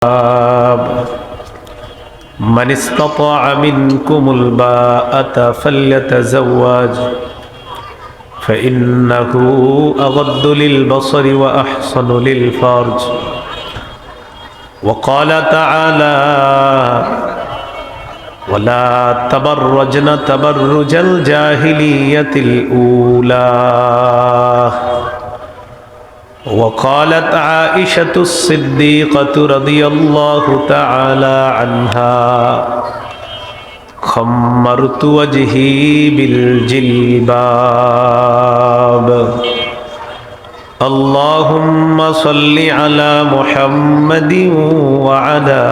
من استطاع منكم الباءة فليتزوج فإنه أغض للبصر وأحصن للفرج. وقال تعالى: ولا تبرجن تبرج الجاهلية الأولى. وقالت عائشة الصديقة رضي الله تعالى عنها: خمرت وجهي بالجلباب. اللهم صل على محمد وعلى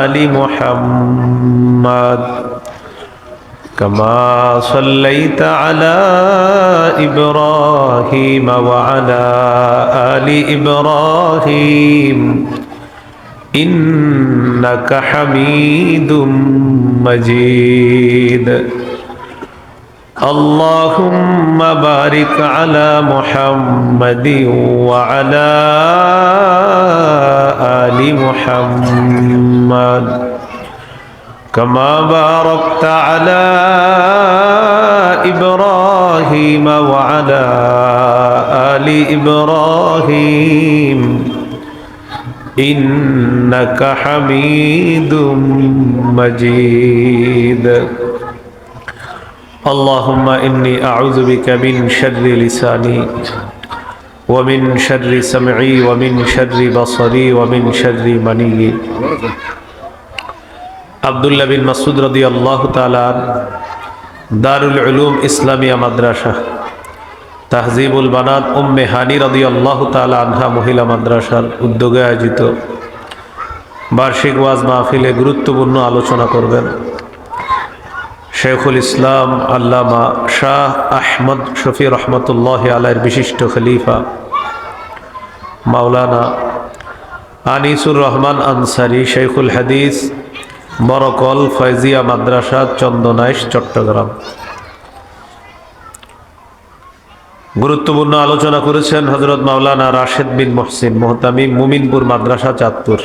آل محمد كما صليت على إبراهيم وعلى آل إبراهيم إنك حميد مجيد. اللهم بارك على محمد وعلى آل محمد كما باركت على إبراهيم وعلى آل إبراهيم إنك حميد مجيد. اللهم إني أعوذ بك من شر لساني ومن شر سمعي ومن شر بصري ومن شر مني. আব্দুল্লাহ বিন মাসউদ রাদিয়াল্লাহু তাআলা দারুল উলুম ইসলামিয়া মাদ্রাসা তাহজিবুল বানাত উম্মে হানি রাদিয়াল্লাহু তাআলা আনহা মহিলা মাদ্রাসার উদ্যোগে আয়োজিত বার্ষিক ওয়াজ মাহফিলে গুরুত্বপূর্ণ আলোচনা করবেন শেখুল ইসলাম আল্লামা শাহ আহমদ শফি রহমতুল্লাহ আলাইহির বিশিষ্ট খলিফা মাওলানা আনিসুর রহমান আনসারী শেখুল হাদিস বরকল ফয়জিয়া মাদ্রাসা চন্দনাইশ চট্টগ্রাম। গুরুত্বপূর্ণ আলোচনা করেছেন হযরত মাওলানা রাশেদ বিন মুহসিন মুহতামিম মুমিনপুর মাদ্রাসা চাঁদপুর।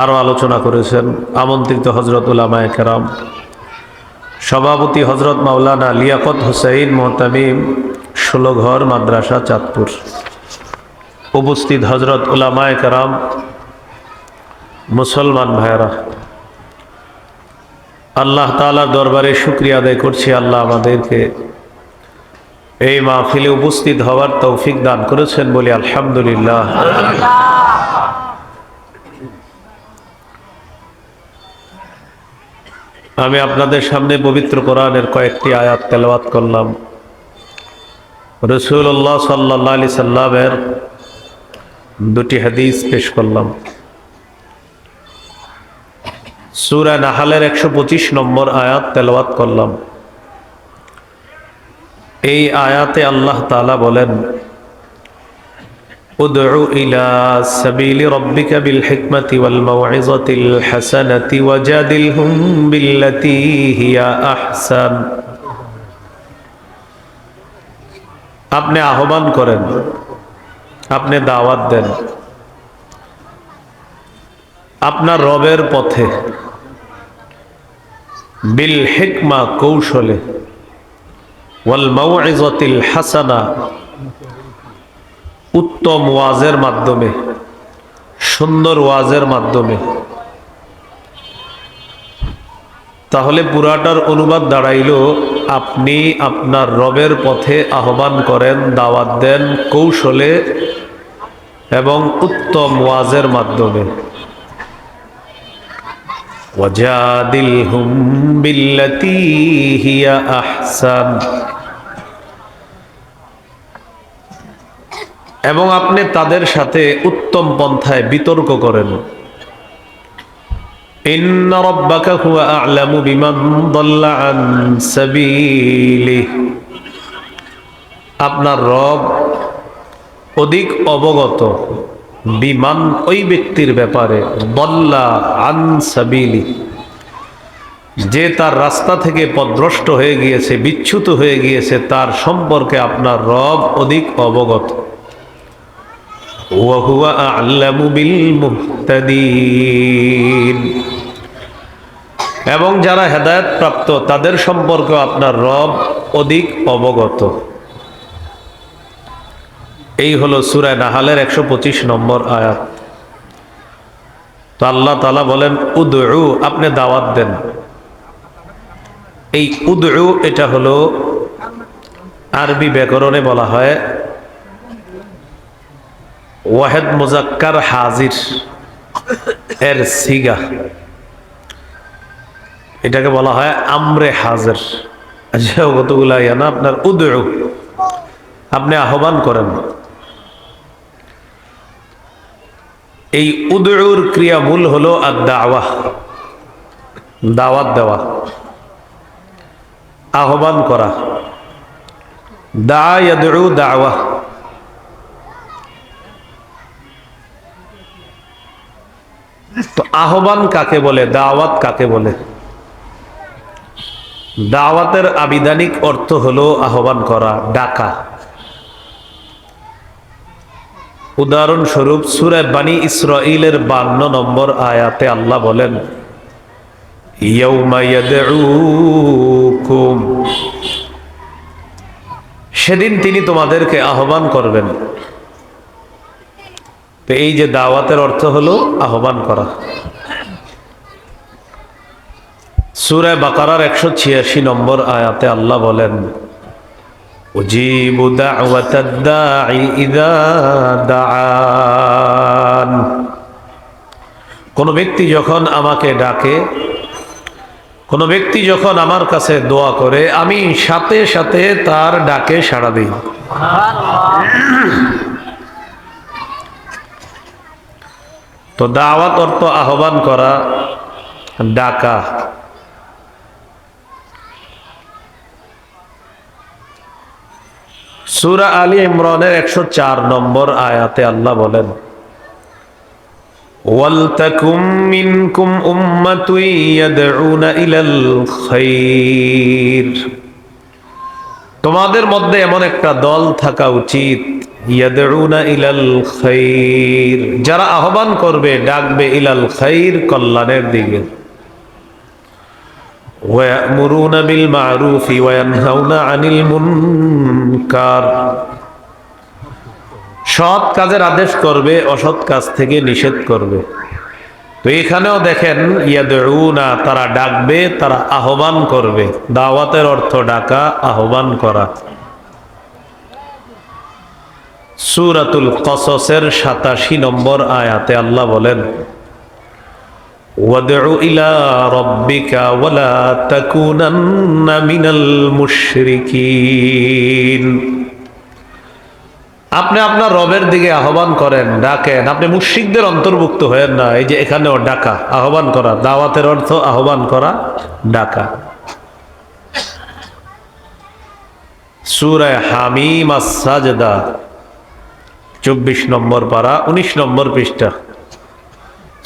আরও আলোচনা করেছেন আমন্ত্রিত হযরত উলামায়ে কেরাম, সভাপতি হযরত মাওলানা লিয়াকত হুসাইন মুহতামিম 16 ঘর মাদ্রাসা চাঁদপুর। উপস্থিত হযরত উলামায়ে কেরাম, মুসলমান ভাইরা, আল্লাহ তাআলার দরবারে শুকরিয়া আদায় করছি আল্লাহ আমাদেরকে এই মাহফিলে উপস্থিত হওয়ার তৌফিক দান করেছেন বলি আলহামদুলিল্লাহ। আমি আপনাদের সামনে পবিত্র কোরআনের কয়েকটি আয়াত তেলাওয়াত করলাম। রাসূলুল্লাহ সাল্লাল্লাহু আলাইহি সাল্লামের দুটি হাদিস পেশ করলাম। সূরা নাহলের 125 নম্বর আয়াত তেলাওয়াত করলাম। এই আয়াতে আল্লাহ তাআলা বলেন, উদউ ইলা সাবিলি রাব্বিকা বিল হিকমাতি ওয়াল মাউইযাতিল হাসানাতি ওয়াজাদিলহুম বিল্লাতী হিয়া আহসান। আপনি আহ্বান করেন, আপনি দাওয়াত দেন আপনার রবের পথে, বিল হিকমা কৌশলে, ওয়াল মাউইযাতিল হাসানা উত্তম ওয়াজের মাধ্যমে, সুন্দর ওয়াজের মাধ্যমে। তাহলে পুরাটার অনুবাদ দাঁড়াইল, আপনি আপনার রবের পথে আহ্বান করেন, দাওয়াত দেন কৌশলে এবং উত্তম ওয়াজের মাধ্যমে। ওয়াজাদিলহুম বিল্লাতী হিয়া আহসান, এবং আপনি তাদের সাথে উত্তম পন্থায় বিতর্ক করেন। ইন্না রাব্বাকা হুয়া আ'লামু বিমান দাল্লা আন সাবিলিহি, আপনার রব অধিক অবগত বিমান ওই ব্যক্তির ব্যাপারে, দাল্লা আন সাবিলিহি যে তার রাস্তা থেকে পথভ্রষ্ট হয়ে গিয়েছে, বিচ্যুত হয়ে গিয়েছে, তার সম্পর্কে আপনার রব অধিক অবগত। ওয়া হুয়া আ'লামু বিল মুহতাদিন। এবং যারা হেদায়েত প্রাপ্ত তাদের সম্পর্কে আপনার রব অধিক অবগত। এই হলো সূরা নাহালের 125 নম্বর আয়াত। তো আল্লাহ তাআলা বলেন উদউ, আপনি দাওয়াত দেন। এই উদউ এটা হলো আরবি ব্যাকরণে বলা হয় ওয়াহেদ মুজাক্কার হাজির এর সিগা, এটাকে বলা হয় আমরে হাজির। আচ্ছা, কতগুলা না আপনার উদউ, আপনি আহ্বান করেন। এই উদউর ক্রিয়া মূল হলো আদ-দাওয়া, দাওয়াত দেওয়া, আহ্বান করা। দা ইয়াদউ দাওয়া। তো আহ্বান কাকে বলে, দাওয়াত কাকে বলে? দাওয়াতের আবিধানিক অর্থ হলো আহ্বান করা, ডাকা। উদাহরণস্বরূপ সূরা বনী ইসরাঈলের 52 নম্বর আয়াতে আল্লাহ বলেন ইয়াউমা ইয়াদউকুম, সেদিন তিনি তোমাদেরকে আহ্বান করবেন। তো এই যে দাওয়াতের অর্থ হলো আহ্বান করা। সূরা বাকারার 186 নম্বর আয়াতে আল্লাহ বলেন উজিবু দাওয়াতাদ দাঈ ইযা দাআন, কোন ব্যক্তি যখন আমাকে ডাকে, কোন ব্যক্তি যখন আমার কাছে দোয়া করে, আমি সাথে সাথে তার ডাকে সাড়া দিই। তো দাওয়াত অর্থ আহ্বান করা, ডাকা। সূরা আলী ইমরানের 104 নম্বর আয়াতে আল্লাহ বলেন ওয়ালতাকুম মিনকুম উম্মাতুন ইয়াদউনা ইলাল খায়র, তোমাদের মধ্যে এমন একটা দল থাকা উচিত ইয়াদউনা ইলাল খায়র, যারা আহ্বান করবে, ডাকবে ইলাল খায়র, কল্যাণের দিকে। وَيَأْمُرُونَ بِالْمَعْرُوفِ وَيَنْهَوْنَ عَنِ الْمُنكَرِ, সৎ কাজের আদেশ করবে, অসৎ কাজ থেকে নিষেধ করবে। তো এখানেও দেখেন ইয়াদউনা, তারা ডাকবে, তারা আহ্বান করবে। দাওয়াতের অর্থ ডাকা, আহ্বান করা। সূরাতুল কসসের 87 নম্বর আয়াতে আল্লাহ বলেন ওয়াদউ ইলা রাব্বিকা ওয়ালা তাকুনান্না মিনাল মুশরিকিন, আপনি আপনার রবের দিকে আহ্বান করেন, ডাকেন, আপনি মুশরিকদের অন্তর্ভুক্ত হয়েন না। এই যে এখানেও ডাকা, আহ্বান করা, দাওয়াতের অর্থ আহ্বান করা, ডাকা। সূরা হামিম আস-সাজদা 24 নম্বর পারা 19 নম্বর পৃষ্ঠা।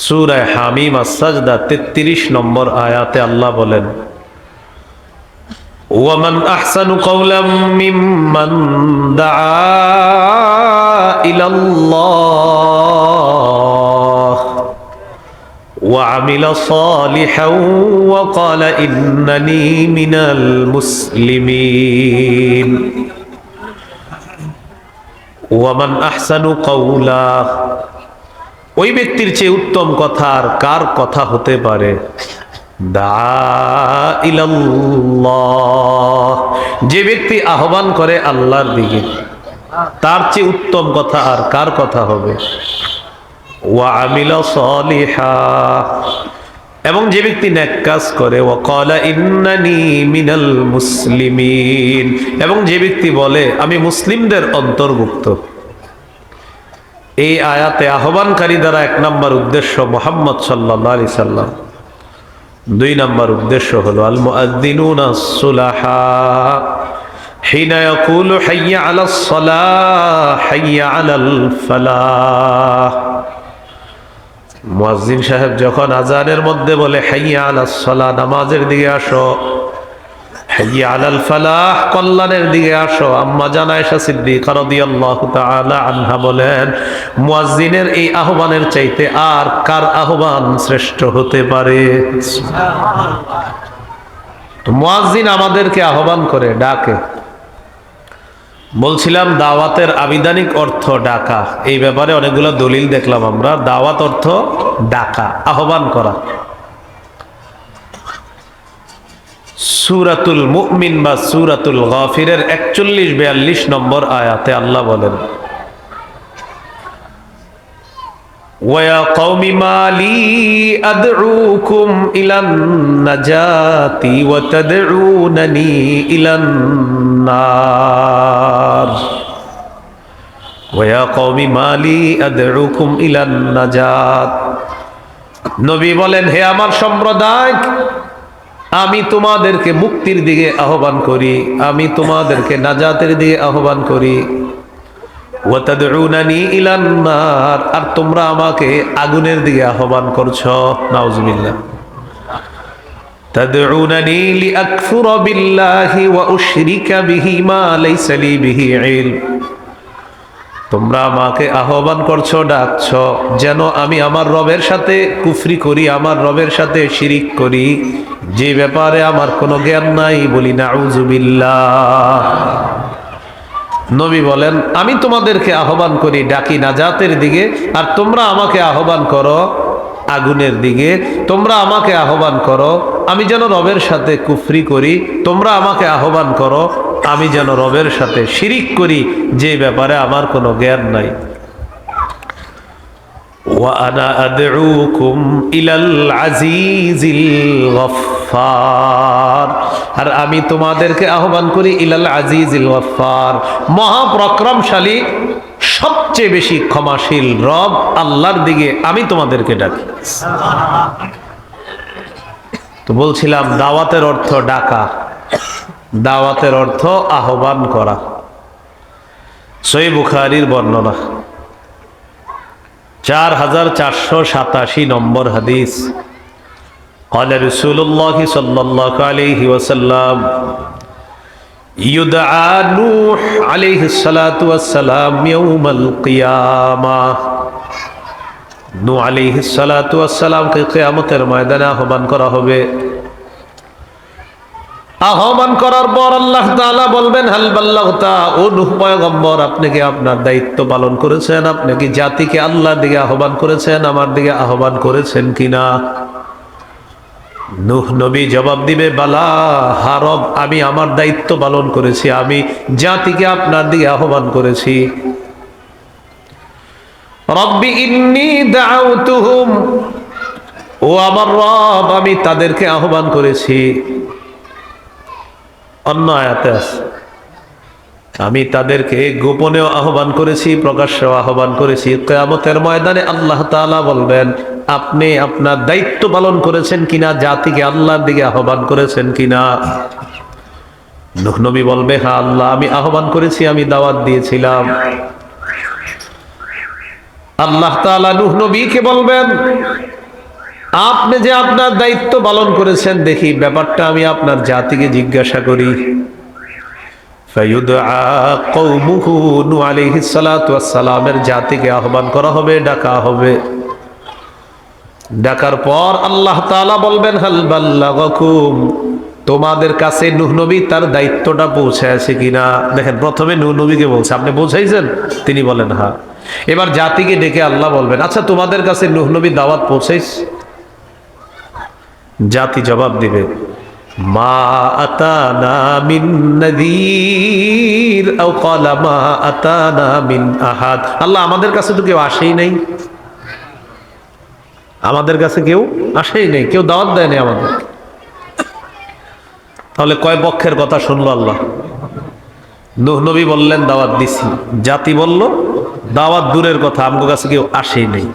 সূরা হামিম আস-সাজদা 33 নম্বর আয়াতে আল্লাহ বলেন ওয়ামান আহসানু কাওলাম মিম্মান দাআ ইলাল্লাহ ওয়া আমিলা সালিহান ওয়া ক্বালা ইন্নানি মিনাল মুসলিমিন। ওয়ামান আহসানু কাওলা, ওই ব্যক্তির চেয়ে উত্তম কথা আর কার কথা হতে পারে? দাআ ইলাল্লাহ, যে ব্যক্তি আহ্বান করে আল্লাহর দিকে, তার চেয়ে উত্তম কথা আর কার কথা হবে? ওয়া আমিলা সালিহা, এবং যে ব্যক্তি নেক কাজ করে, ওয়া ক্বালা ইন্নানি মিনাল মুসলিমিন, এবং যে ব্যক্তি বলে আমি মুসলিমদের অন্তর্ভুক্ত। এই আয়াতে আহ্বানকারী দ্বারা 1 নম্বর উদ্দেশ্য মুহাম্মদ সাল্লাল্লাহু আলাইহি সাল্লাম, 2 নম্বর উদ্দেশ্য হলো আল মুআদ্দিনুনা সুলাহা হিনা ইয়াকুলু হাইয়া আলাস সালাহ হাইয়া আলাল ফালাহ, মুয়াজ্জিন সাহেব যখন আজানের মধ্যে বলে হাইয়া আলাস সালাহ, নামাজের দিকে আসো, হাইয়া আলাল ফালাহ, কল্যাণের দিকে আসো। আম্মা জান আয়েশা সিদ্দিকা রাদিয়াল্লাহু তাআলা আনহা বলেন, মুয়াজ্জিনের এই আহ্বানের চাইতে আর কার আহ্বান শ্রেষ্ঠ হতে পারে? তো মুয়াজ্জিন আমাদেরকে আহ্বান করে, ডাকে। বলছিলাম দাওয়াতের আবিধানিক অর্থ ডাকা। এই ব্যাপারে অনেকগুলো দলিল দেখলাম আমরা। দাওয়াত অর্থ ডাকা, আহ্বান করা। সূরাতুল মুমিন বা সূরাতুল গাফিরের 41-42 নম্বর আয়াতে আল্লাহ বলেন, ওয়া কওমি মালি আদউকুম ইলান নাজাতি ওয়া তাদউনানি ইলান নার। ওয়া কওমি মালি আদউকুম ইলান নাজাত। নবী বলেন, হে আমার সম্প্রদায়, আমি তোমাদেরকে মুক্তির দিকে আহ্বান করি, আমি তোমাদেরকে নাজাতের দিকে আহ্বান করি। ওয়া তাদউনানি ইলান নার, আর তোমরা আমাকে আগুনের দিকে আহ্বান করছো। নাউজুবিল্লাহ। তাদউনানি লিআকফুরা বিল্লাহি ওয়া উশরিকা বিহি মা লাইসা লি বিহি ইলম। তোমরা আমাকে আহ্বান করছো, ডাকছো যেন আমি আমার রবের সাথে কুফরি করি, আমার রবের সাথে শিরিক করি, যে ব্যাপারে আমার কোনো জ্ঞান নাই। বলি নাউজুবিল্লাহ। নবী বলেন, আমি তোমাদেরকে আহ্বান করি, ডাকি নাজাতের দিকে, আর তোমরা আমাকে আহ্বান করো আগুনের দিকে। তোমরা আমাকে আহ্বান করো আমি যেন রবের সাথে কুফরি করি, তোমরা আমাকে আহ্বান করো আমি যেন রবের সাথে শিরিক করি, যে ব্যাপারে আমার কোনো জ্ঞান নাই। ওয়া আনা আদউকুম ইলাল আজিজিল গফফার, আর আমি তোমাদেরকে আহ্বান করি ইলাল আজিজিল গফফার, মহাপরাক্রমশালী, সবচেয়ে বেশি ক্ষমাশীল রব আল্লাহর দিকে আমি তোমাদেরকে ডাকি। তো বলছিলাম দাওয়াতের অর্থ ডাকা, দাওয়াতের অর্থ আহ্বান করা। সহিহ বুখারীর বর্ণনা 4487 নম্বর হাদিস। قال رسول الله صلى الله عليه وسلم يدعى نوح عليه الصلاة والسلام يوم القيامة। নূহ আলাইহিস সালাতু ওয়াস সালামকে কিয়ামতের ময়দানে আহ্বান করা হবে। আহ্বান করার পর আল্লাহ তাআলা বলবেন, হাল বাল্লাগতা, ও নূহ পয়গম্বর, আপনি কি আপনার দায়িত্ব পালন করেছেন? আপনি কি জাতিকে আল্লাহর দিকে আহ্বান করেছেন, আমার দিকে আহ্বান করেছেন কিনা? নূহ নবী জবাব দিবে, বালা, হা রব, আমি আমার দায়িত্ব পালন করেছি, আমি জাতিকে আপনার দিকে আহ্বান করেছি। রব্বি ইন্নী দাআউতুহুম, ও আমার রব, আমি তাদেরকে আহ্বান করেছি। অন্য আয়াতে আছে, আমি তাদেরকে গোপনেও আহ্বান করেছি, প্রকাশ্যেও আহ্বান করেছি। কিয়ামতের ময়দানে আল্লাহ তাআলা বলবেন, আপনি আপনার দায়িত্ব পালন করেছেন কিনা, জাতিকে আল্লাহর দিকে আহ্বান করেছেন কিনা? নূহ নবী বলবে, হ্যাঁ আল্লাহ, আমি আহ্বান করেছি, আমি দাওয়াত দিয়েছিলাম। আল্লাহ তাআলা নূহ নবীকে বলবেন, আপনি যে আপনার দায়িত্ব পালন করেছেন, দেখি ব্যাপারটা আমি আপনার জাতিকে জিজ্ঞাসা করি। ফায়ুদআ কওমুহু, নূহ আলাইহিস সালাতু ওয়াস সালামের জাতিকে আহ্বান করা হবে, ডাকা হবে। ডাকার পর আল্লাহ তাআলা বলবেন, হাল বাল্লাগাকুম, তোমাদের কাছে নূহ নবী তার দায়িত্বটা পৌঁছায়ছে কিনা? দেখেন, প্রথমে নূহ নবীকে বলছে, আপনি পৌঁছাইছেন? তিনি বলেন হ্যাঁ। এবার জাতিকে ডেকে আল্লাহ বলবেন, আচ্ছা তোমাদের কাছে নূহ নবী দাওয়াত পৌঁছাইছে? জাতি জবাব দিবে, মা আতানা মিন নাযীর আও ক্বালা মা আতানা মিন আহাদ। আল্লাহ, আমাদের কাছে তো কেউ আসেই নাই, আমাদের কাছে কেউ আসেই নাই, কেউ দাওয়াত দেয় নাই আমাদের। তাহলে কয় পক্ষের কথা শুনলো আল্লাহ? নূহ নবী বললেন দাওয়াত দিছি, জাতি বলল দাওয়াত দূরের কথা, আমার কাছে কেউ আসেই নাই।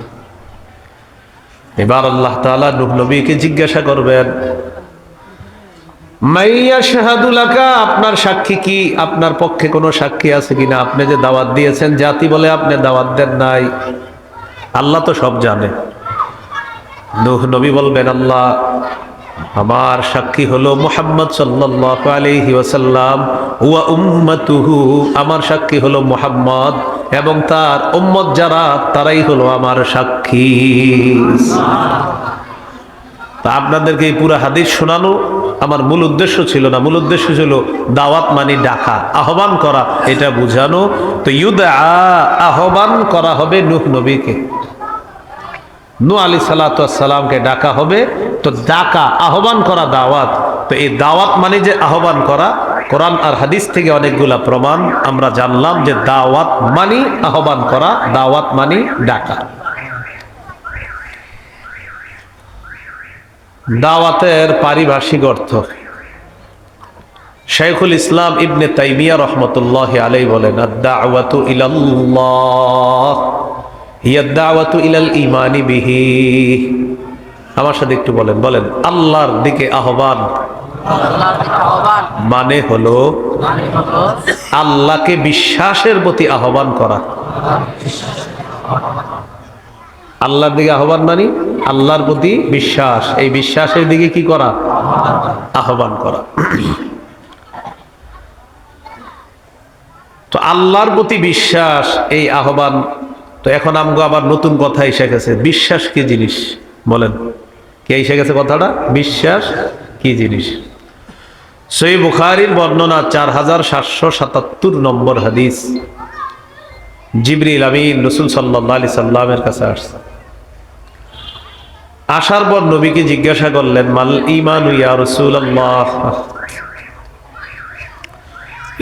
এবার আল্লাহ তাআলা নূহ নবীকে জিজ্ঞাসা করবেন, মাইয়া শাহাদু লাকা, আপনার সাক্ষী কি? আপনার পক্ষে কোনো সাক্ষী আছে কিনা? আপনি যে দাওয়াত দিয়েছেন, জাতি বলে আপনি দাওয়াত দেন নাই। আল্লাহ তো সব জানে। নূহ নবী বলবেন, আল্লাহ, আমার সাক্ষী হলো মুহাম্মদ সাল্লাল্লাহু আলাইহি ওয়াসাল্লাম ওয়া উম্মাতুহু, আমার সাক্ষী হলো মুহাম্মদ এবং তার উম্মত যারা তারাই হলো আমার সাক্ষী। তা আপনাদেরকে এই পুরো হাদিস শোনানো আমার মূল উদ্দেশ্য ছিল না। মূল উদ্দেশ্য ছিল দাওয়াত মানে ডাকা, আহ্বান করা, এটা বুঝানো। তো ইউদা, আহ্বান করা হবে নূহ নবীকে, নূহ আলাইহিস সালাতু ওয়াস সালামকে ডাকা হবে। তো ডাকা, আহ্বান করা দাওয়াত। তো এই দাওয়াত মানে যে আহ্বান করা, কোরআন আর হাদিস থেকে অনেকগুলা প্রমাণ আমরা জানলাম যে দাওয়াত মানে আহ্বান করা, দাওয়াত মানে ডাকা। দাওয়াতের পারিভাষিক অর্থ শাইখুল ইসলাম ইবনে তাইমিয়া রাহমাতুল্লাহি আলাইহি বলেন, আদ-দাওয়াতু ইলাল্লাহ হিয়া আদ-দাওয়াতু ইলাল ঈমানি বিহি। আমার সাথে একটু বলেন, বলেন আল্লাহর দিকে আহ্বান মানে হলো আল্লাহকে বিশ্বাসের প্রতি আহ্বান করা। আল্লাহর দিকে আহ্বান মানে আল্লাহর প্রতি বিশ্বাস, এই বিশ্বাসের দিকে কি করা? আহ্বান করা। তো আল্লাহর প্রতি বিশ্বাস, এই আহ্বান। তো এখন আমগো আবার নতুন কথা এসে গেছে, বিশ্বাস কি জিনিস? বলেন, কে এসে গেছে কথাটা? বিশ্বাস কি জিনিস? সহিহ বুখারীর বর্ণনা 4777 নম্বর হাদিস। জিবরিল আমিন রাসূল সাল্লাল্লাহু আলাইহি সাল্লামের কাছে আসছে। আসার পর নবীকে জিজ্ঞাসা করলেন, মাল ঈমানু ইয়া রাসূলুল্লাহ,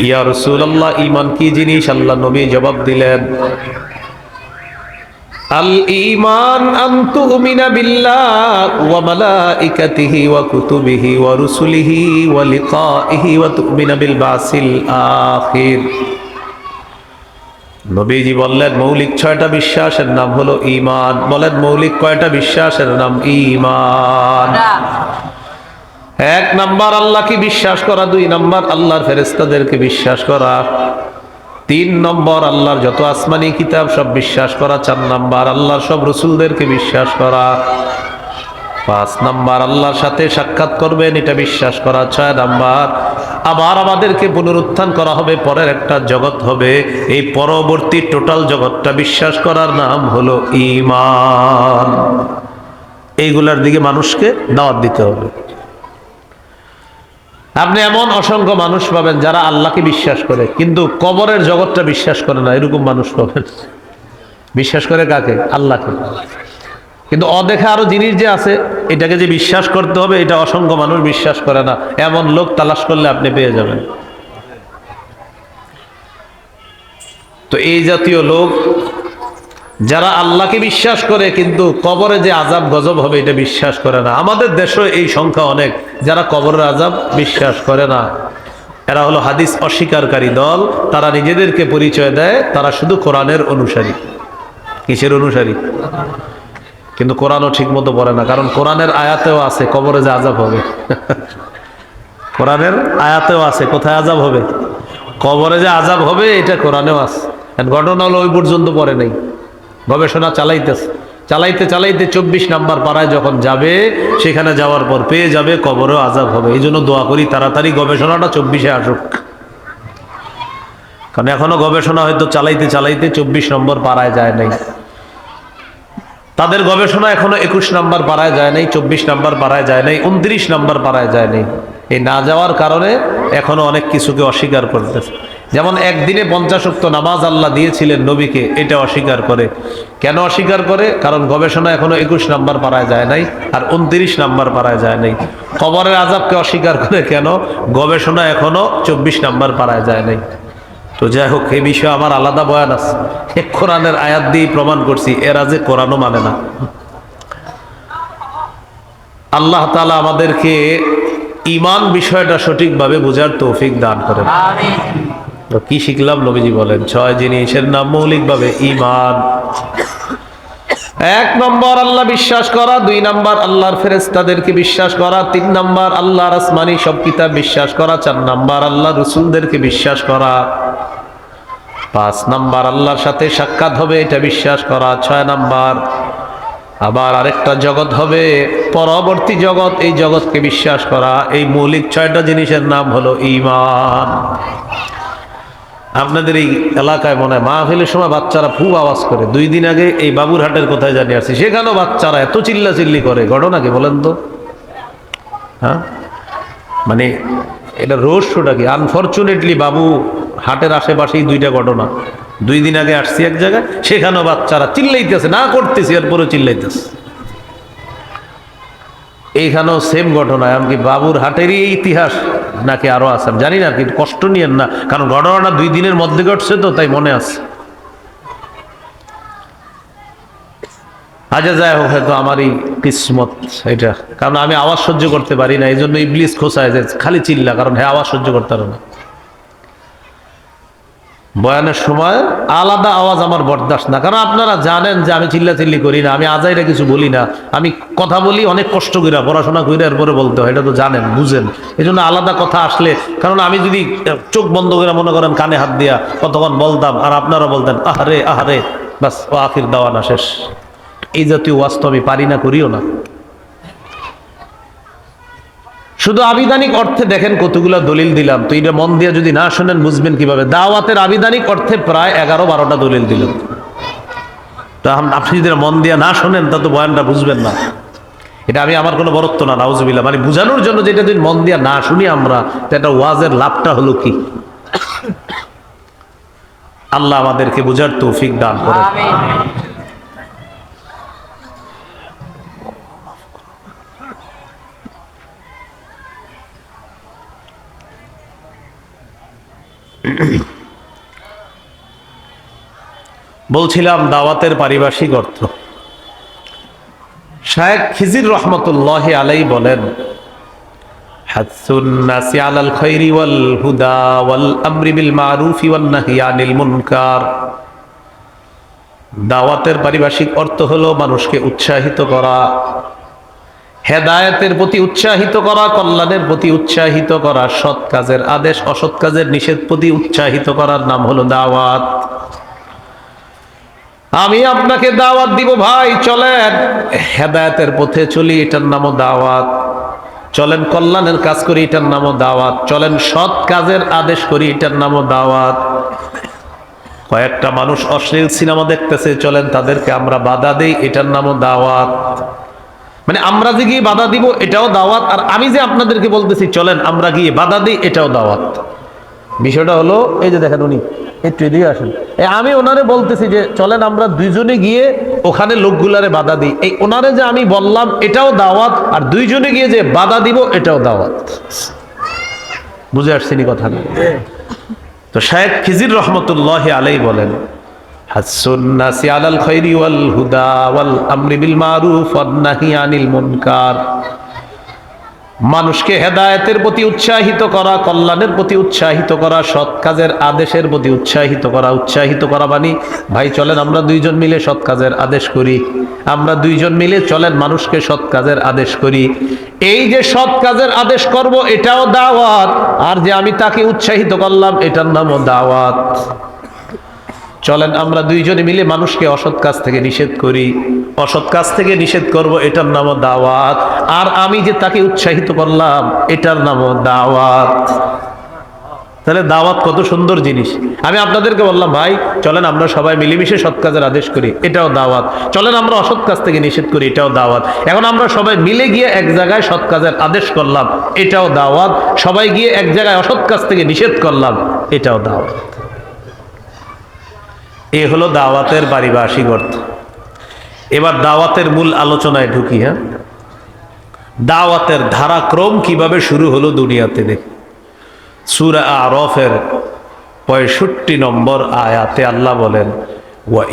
ইয়া রাসূলুল্লাহ ঈমান কি জিনিস? আল্লাহ নবী জবাব দিলেন, আল ঈমান আন তুমিনা বিল্লাহ ওয়া মালাইকাতিহি ওয়া কুতুবিহি ওয়া রুসুলিহি ওয়া লিকাইহি ওয়া তুমিনা বিল বাসিল আখির। নবীজি বললেন মৌলিক 6টা বিশ্বাসের নাম হলো ঈমান। বলেন মৌলিক কয়টা বিশ্বাসের নাম? ঈমান। 1 নাম্বার আল্লাহকে বিশ্বাস করা, 2 নাম্বার আল্লাহর ফেরেশতাদেরকে বিশ্বাস করা, 3 নম্বর আল্লাহর যত আসমানি কিতাব সব বিশ্বাস করা, 4 নাম্বার আল্লাহর সব রাসূলদেরকে বিশ্বাস করা, 5 নাম্বার আল্লাহর সাথে সাক্ষাৎ করবেন এটা বিশ্বাস করা, 6 নাম্বার আবার আমাদেরকে পুনরুত্থান করা হবে, পরের একটা জগৎ হবে, এই পরবর্তী টোটাল জগৎটা বিশ্বাস করার নাম হলো ঈমান। এইগুলার দিকে মানুষকে দাওয়াত দিতে হবে। আপনি এমন অসংখ্য মানুষ পাবেন যারা আল্লাহকে বিশ্বাস করে কিন্তু কবরের জগৎটা বিশ্বাস করে না, এরকম মানুষ পাবেন। বিশ্বাস করে কাকে? আল্লাহকে। কিন্তু অদেখা আরো জিনিস যে আছে, এটাকে যে বিশ্বাস করতে হবে, এটা অসংখ্য মানুষ বিশ্বাস করে না। এমন লোক তালাশ করলে আপনি পেয়ে যাবেন। তো এই জাতীয় লোক যারা আল্লাহকে বিশ্বাস করে কিন্তু কবরে যে আযাব গজব হবে এটা বিশ্বাস করে না। আমাদের দেশে এই সংখ্যা অনেক যারা কবরের আযাব বিশ্বাস করে না। এরা হলো হাদিস অস্বীকারী দল। তারা নিজেদেরকে পরিচয় দেয় তারা শুধু কোরআনের অনুসারী। কিসের অনুসারী? কিন্তু কোরআনও ঠিক মতো পড়ে না, কারণ কোরআনের আয়াতেও আছে কবরে যে আযাব হবে। কোরআনের আয়াতেও আছে কোথায় আযাব হবে, কবরে যে আযাব হবে এটা কোরআনেও আছে। ঘটনা হলো ওই পর্যন্ত পড়ে নেই, গবেষণা চালাইতে 24 নাম্বার পাড়ায় যখন যাবে, সেখানে যাওয়ার পর পেয়ে যাবে কবরেও আযাব হবে। এই জন্য দোয়া করি তাড়াতাড়ি গবেষণাটা 24-এ আসুক, কারণ এখনো গবেষণা হয়তো চালাইতে 24 নম্বর পাড়ায় যায় নাই। তাদের গবেষণা এখনো 21 নাম্বার পাড়ায় যায় নাই, 24 নাম্বার পাড়ায় যায় নাই, 29 নাম্বার পাড়ায় যায় নাই। এই না যাওয়ার কারণে এখনো অনেক কিছুকে অস্বীকার করতেছে। যেমন একদিনে 50 ওয়াক্ত নামাজ আল্লাহ দিয়েছিলেন নবীকে, এটা অস্বীকার করে। কেন অস্বীকার করে? কারণ গবেষণা এখনো 21 নাম্বার পাড়ায় যায় নাই আর 29 নাম্বার পাড়ায় যায় নাই। কবরের আযাবকে অস্বীকার করে কেন? গবেষণা এখনো 24 নাম্বার পাড়ায় যায় নাই। তো যাই হোক, এই বিষয়ে আমার আলাদা বয়ান আছে। কোরআনের আয়াত দিয়ে প্রমাণ করছি এরা যে কোরআনও মানে না। আল্লাহ তাআলা আমাদেরকে ঈমান বিষয়টা সঠিকভাবে বোঝার তৌফিক দান করেন। তো কি শিখলাম? নবীজি বলেন 6 জিনিসের নাম মৌলিকভাবে ঈমান। 1 নম্বর আল্লাহ বিশ্বাস করা, 2 নম্বর আল্লাহর ফেরেশতাদেরকে বিশ্বাস করা, 3 নম্বর আল্লাহর আসমানি সব কিতাব বিশ্বাস করা, 4 নম্বর আল্লাহর রাসূলদেরকে বিশ্বাস করা, 5 নম্বর আল্লাহর সাথে সাক্ষাৎ হবে এটা বিশ্বাস করা, 6 নম্বর আবার আরেকটা জগৎ হবে, পরবর্তী জগৎ। এই জগৎকে বিশ্বাস করা, এই মৌলিক 6টা জিনিসের নাম হলো ঈমান। আপনাদের এই এলাকায় মনে হয় মাহফিলের সময় বাচ্চারা খুব আওয়াজ করে। 2 দিন আগে এই বাবুরহাটের কোথায় জানি আসছি, সেখানেও বাচ্চারা এত চিল্লাচিল্লি করে, ঘটনা কি বলেন তো? হ্যাঁ, মানে এটা রহস্যটা কি? আনফরচুনেটলি বাবু হাটের আশেপাশেই 2টা ঘটনা। 2 দিন আগে আসছি এক জায়গায়, সেখানেও বাচ্চারা চিল্লাইতেছে, না করতেছি এরপরে চিল্লাইতেছে। এইখানেও সেম ঘটনা। এমনকি বাবুর হাটেরই ইতিহাস নাকি আরো আছে জানি না, কিন্তু কষ্ট নিয়েন না, কারণ ঘটনাটা 2 দিনের মধ্যে ঘটছে তো, তাই মনে আছে। আচ্ছা, যাই হোক, হয়তো আমারই কিসমত এটা, কারণ আমি আওয়াজ সহ্য করতে পারি না, এই জন্য ইবলিস খোঁচায় যে খালি চিল্লা, কারণ হ্যাঁ আওয়াজ সহ্য করতে পারে না। বয়ানের সময় আলাদা আওয়াজ আমার বরদাস্ত না, কারণ আপনারা জানেন যে আমি চিল্লাচিল্লি করি না, আমি আজাইরা কিছু বলি না, আমি কথা বলি অনেক কষ্ট করে, পড়াশোনা করে এরপরে বলতে হয়, এটা তো জানেন, বুঝেন। এই জন্য আলাদা কথা আসলে, কারণ আমি যদি চোখ বন্ধ করে মনে করেন কানে হাত দিয়া কতক্ষণ বলতাম, আর আপনারা বলতেন আহারে আহারে, বাস ও আখির দাওয়ানা শেষ। এই জাতীয় ওয়াজ তো আমি পারি না, করিও না। শুধু আবিধানিক অর্থে দেখেন কতগুলো দলিল দিলাম, তো এটা মন দিয়ে যদি না শোনেন বুঝবেন কিভাবে? দাওয়াতের আবিধানিক অর্থে প্রায় 11-12টা দলিল দিলাম। তো আপনি যদি মন দিয়ে না শোনেন তা তো বয়ানটা বুঝবেন না। এটা আমি আমার কোনো বরত্ব না, নাউজুবিল্লাহ, মানে বুঝানোর জন্য, যেটা যদি মন দিয়ে না শুনি আমরা, তো এটা ওয়াজের লাভটা হলো কি? আল্লাহ আমাদেরকে বুঝার তৌফিক দান করেন। বলছিলাম দাওয়াতের পারিভাষিক অর্থ। শায়েখ খিজির রহমতুল্লাহ আলাই বলেন, হাসসুন নাসি আলাল খায়রি ওয়াল হুদা ওয়াল আমরি বিল মারুফি ওয়ান নাহyi আনিল মুনকার। দাওয়াতের পারিভাষিক অর্থ হলো মানুষকে উৎসাহিত করা, হেদায়েতের প্রতি উৎসাহিত করা, কল্যাণের প্রতি উৎসাহিত করা, সৎ কাজের আদেশ, অসৎ কাজের নিষেধ প্রতি উৎসাহিত করার নাম হলো দাওয়াত। আমি আপনাকে দাওয়াত দিব, ভাই চলেন হেদায়েতের পথে চলি, এটার নামও দাওয়াত। চলেন কল্যাণের কাজ করি, এটার নামও দাওয়াত। চলেন সৎ কাজের আদেশ করি, এটার নামও দাওয়াত। কয়েকটা মানুষ অশ্লীল সিনেমা দেখতেছে, চলেন তাদেরকে আমরা বাধা দেই, এটার নামও দাওয়াত। মানে আমরা যে গিয়ে বাধা দিব এটাও দাওয়াত, আর আমি যে আপনাদেরকে বলতেছি চলেন আমরা গিয়ে বাধা দিই, এটাও দাওয়াত। বিষয়টা হলো এই যে দেখেন, উনি একটু এদিকে আসেন, আমি ওনারে বলতেছি যে চলেন আমরা 2জনে গিয়ে ওখানে লোকগুলারে বাধা দিই, এই ওনারে যে আমি বললাম এটাও দাওয়াত, আর 2জনে গিয়ে যে বাধা দিব এটাও দাওয়াত। বুঝে আসছেনি কথা? তো শায়েখ খিজির রহমতুল্লাহ আলাই বলেন, হাসসুন নাসি আলাল খায়রি ওয়াল হুদা ওয়াল আমরি বিল মারুফ ওয়ান নাহyi আনিল মুনকার। মানুষকে হেদায়েতের প্রতি উৎসাহিত করা, কল্যাণের প্রতি উৎসাহিত করা, সৎ কাজের আদেশের প্রতি উৎসাহিত করা। উৎসাহিত করা মানে ভাই চলেন আমরা 2জন মিলে সৎ কাজের আদেশ করি, আমরা 2জন মিলে চলেন মানুষকে সৎ কাজের আদেশ করি। এই যে সৎ কাজের আদেশ করব এটাও দাওয়াত, আর যে আমি তাকে উৎসাহিত করলাম এটার নামও দাওয়াত। চলেন আমরা 2জনে মিলে মানুষকে অসৎ কাজ থেকে নিষেধ করি, অসৎ কাজ থেকে নিষেধ করব, এটার নামও দাওয়াত। আর আমি যে তাকে উৎসাহিত করলাম এটার নামও দাওয়াত। তাহলে দাওয়াত কত সুন্দর জিনিস। আমি আপনাদেরকে বললাম ভাই চলেন আমরা সবাই মিলেমিশে সৎ কাজের আদেশ করি, এটাও দাওয়াত। চলেন আমরা অসৎ কাজ থেকে নিষেধ করি, এটাও দাওয়াত। এখন আমরা সবাই মিলে গিয়ে এক জায়গায় সৎ কাজের আদেশ করলাম, এটাও দাওয়াত। সবাই গিয়ে এক জায়গায় অসৎ কাজ থেকে নিষেধ করলাম, এটাও দাওয়াত। এ হলো দাওয়াতের পারিভাষিক অর্থ। এবার দাওয়াতের মূল আলোচনায় ঢুকি। হ্যাঁ, দাওয়াতের ধারাক্রম কিভাবে শুরু হলো দুনিয়াতে দেখ। সূরা আরাফের 65 নম্বর আয়াতে আল্লাহ বলেন, ওয়া